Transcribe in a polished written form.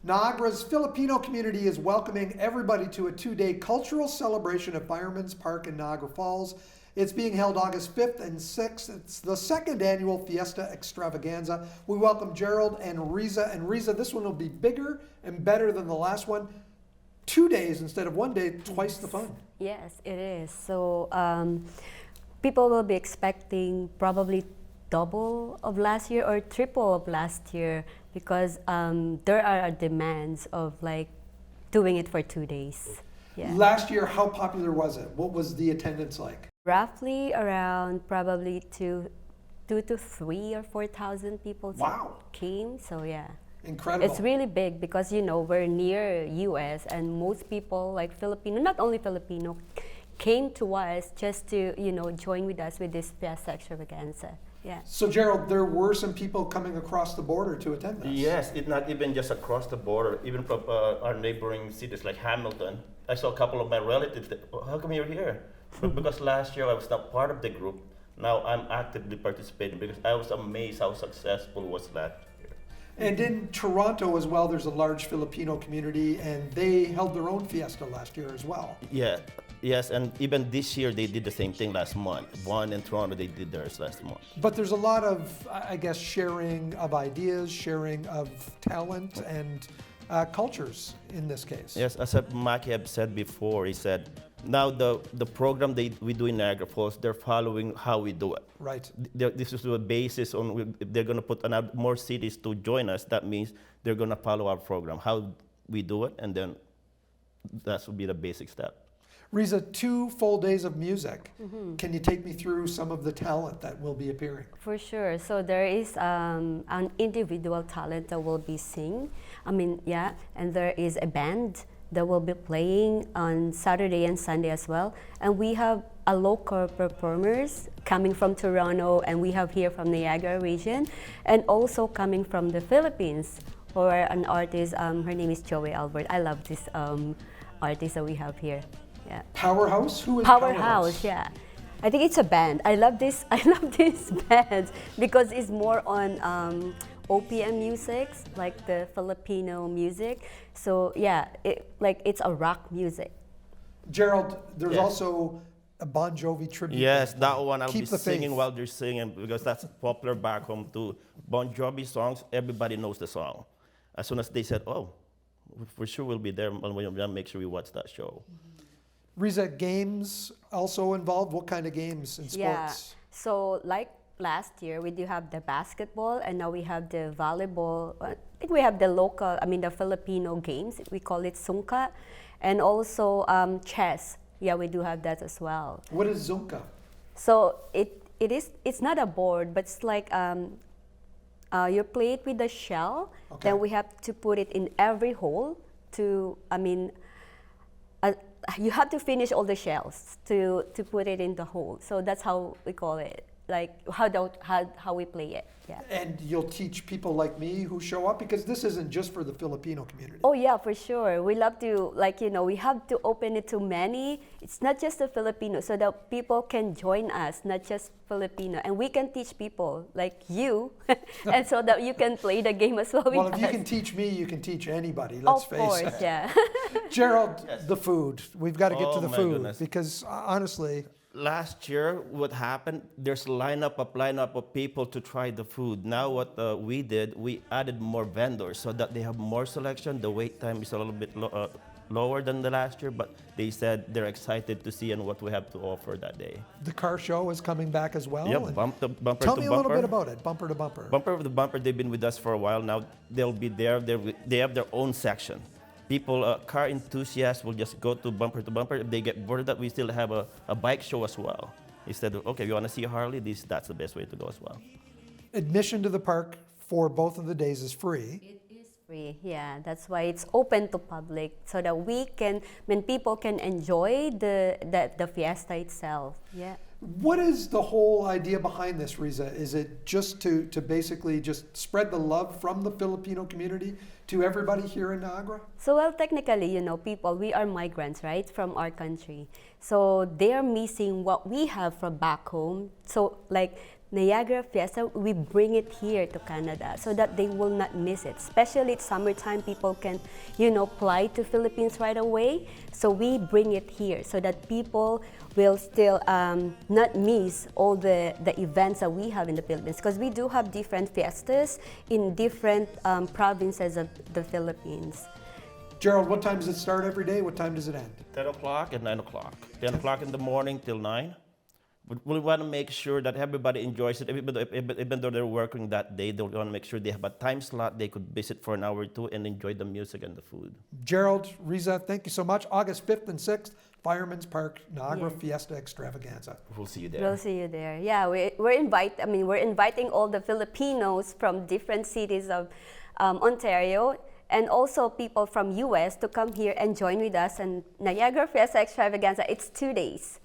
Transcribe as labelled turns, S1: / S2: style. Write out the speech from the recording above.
S1: Niagara's Filipino community is welcoming everybody to a 2-day cultural celebration at Fireman's Park in Niagara Falls. It's being held August 5th and 6th. It's the second annual Fiesta Extravaganza. We welcome Gerald and Riza. And Riza, this one will be bigger and better than the last one. 2 days instead of 1 day, twice the fun.
S2: Yes, it is. So people will be expecting probably double of last year or triple of last year because there are demands of like doing it for 2 days. Yeah.
S1: Last year, how popular was it? What was the attendance like?
S2: Roughly around probably two to 3 or 4,000 people came. So yeah.
S1: Incredible.
S2: It's really big because we're near US and most people like Filipino, not only Filipino, came to us just to join with us with this Fiesta Extravaganza. Yeah.
S1: So Gerald, there were some people coming across the border to attend this.
S3: Yes, it's not even just across the border, even from our neighboring cities like Hamilton. I saw a couple of my relatives that, "Oh, how come you're here?" But because last year I was not part of the group, now I'm actively participating because I was amazed how successful it was last year.
S1: And in Toronto as well, there's a large Filipino community, and they held their own fiesta last year as well.
S3: Yeah, yes, and even this year they did the same thing last month. One in Toronto, they did theirs last month.
S1: But there's a lot of, I guess, sharing of ideas, sharing of talent and cultures in this case.
S3: Yes, as Maki had said before, he said, now the program we do in Niagara Falls, they're following how we do it.
S1: Right.
S3: This is the basis on, if they're going to put more cities to join us, that means they're going to follow our program, how we do it, and then that will be the basic step.
S1: Riza, 2 full days of music. Mm-hmm. Can you take me through some of the talent that will be appearing?
S2: For sure. So there is an individual talent that will be sing. And there is a band that will be playing on Saturday and Sunday as well. And we have a local performers coming from Toronto, and we have here from Niagara region, and also coming from the Philippines, or an artist, her name is Joey Albert. I love this artist that we have here. Yeah.
S1: Powerhouse? Who is
S2: Powerhouse? Yeah. I think it's a band. I love this band because it's more on OPM music, like the Filipino music. So yeah, it's a rock music.
S1: Gerald, there's also a Bon Jovi tribute.
S3: Yes, that one I'll be
S1: the
S3: singing
S1: faith.
S3: while they're singing because that's popular back home too. Bon Jovi songs, everybody knows the song. As soon as they said, "Oh, for sure we'll be there," and we'll make sure we watch that show.
S1: Riza, games also involved? What kind of games and sports?
S2: Yeah, so like last year, we do have the basketball, and now we have the volleyball. I think we have the the Filipino games. We call it sungka, and also chess. Yeah, we do have that as well.
S1: What is zunka?
S2: So it's not a board, but it's like you play it with the shell.
S1: Okay.
S2: Then we have to put it in every hole you have to finish all the shells to put it in the hole. So that's how we call it, like how we play it. Yeah.
S1: And you'll teach people like me who show up, because this isn't just for the Filipino community.
S2: Oh yeah, for sure. We love to, we have to open it to many. It's not just the Filipino, so that people can join us, not just Filipino. And we can teach people like you, and so that you can play the game as well with
S1: Well, if
S2: us.
S1: you can teach me, you can teach anybody, let's face
S2: Of course,
S1: it.
S2: yeah.
S1: Gerald,
S3: Yes.
S1: the food. We've got to get to
S3: Oh,
S1: the
S3: my
S1: food,
S3: goodness.
S1: because honestly,
S3: Last year, what happened, there's a lineup of people to try the food. Now what we did, we added more vendors so that they have more selection. The wait time is a little bit lower than the last year, but they said they're excited to see and what we have to offer that day.
S1: the car show is coming back as well.
S3: Yep,
S1: and
S3: bumper to bumper.
S1: Tell me a little bit about it, bumper to bumper.
S3: Bumper to bumper, they've been with us for a while now. They'll be there. They have their own section. People, car enthusiasts will just go to bumper to bumper. If they get bored of that, we still have a bike show as well. Instead of, okay, you want to see a Harley, that's the best way to go as well.
S1: Admission to the park for both of the days is free.
S2: It is free, yeah. That's why it's open to public, so that people can enjoy the fiesta itself. Yeah.
S1: What is the whole idea behind this, Riza? Is it just to basically just spread the love from the Filipino community to everybody here in Niagara?
S2: So, well, technically, we are migrants, right, from our country. So they're missing what we have from back home. So, Niagara Fiesta, we bring it here to Canada so that they will not miss it. Especially it's summertime, people can, fly to Philippines right away. So we bring it here so that people will still not miss all the events that we have in the Philippines, because we do have different fiestas in different provinces of the Philippines.
S1: Gerald, what time does it start every day? What time does it end?
S3: 10 o'clock and 9 o'clock. 10 o'clock in the morning till 9. We want to make sure that everybody enjoys it. Even though they're working that day, they want to make sure they have a time slot they could visit for an hour or two and enjoy the music and the food.
S1: Gerald, Riza, thank you so much. August 5th and 6th, Fireman's Park, Niagara
S2: Yes.
S1: Fiesta Extravaganza.
S3: We'll see you there.
S2: We'll see you there. Yeah, we're inviting all the Filipinos from different cities of Ontario, and also people from US to come here and join with us. And Niagara Fiesta Extravaganza, it's 2 days.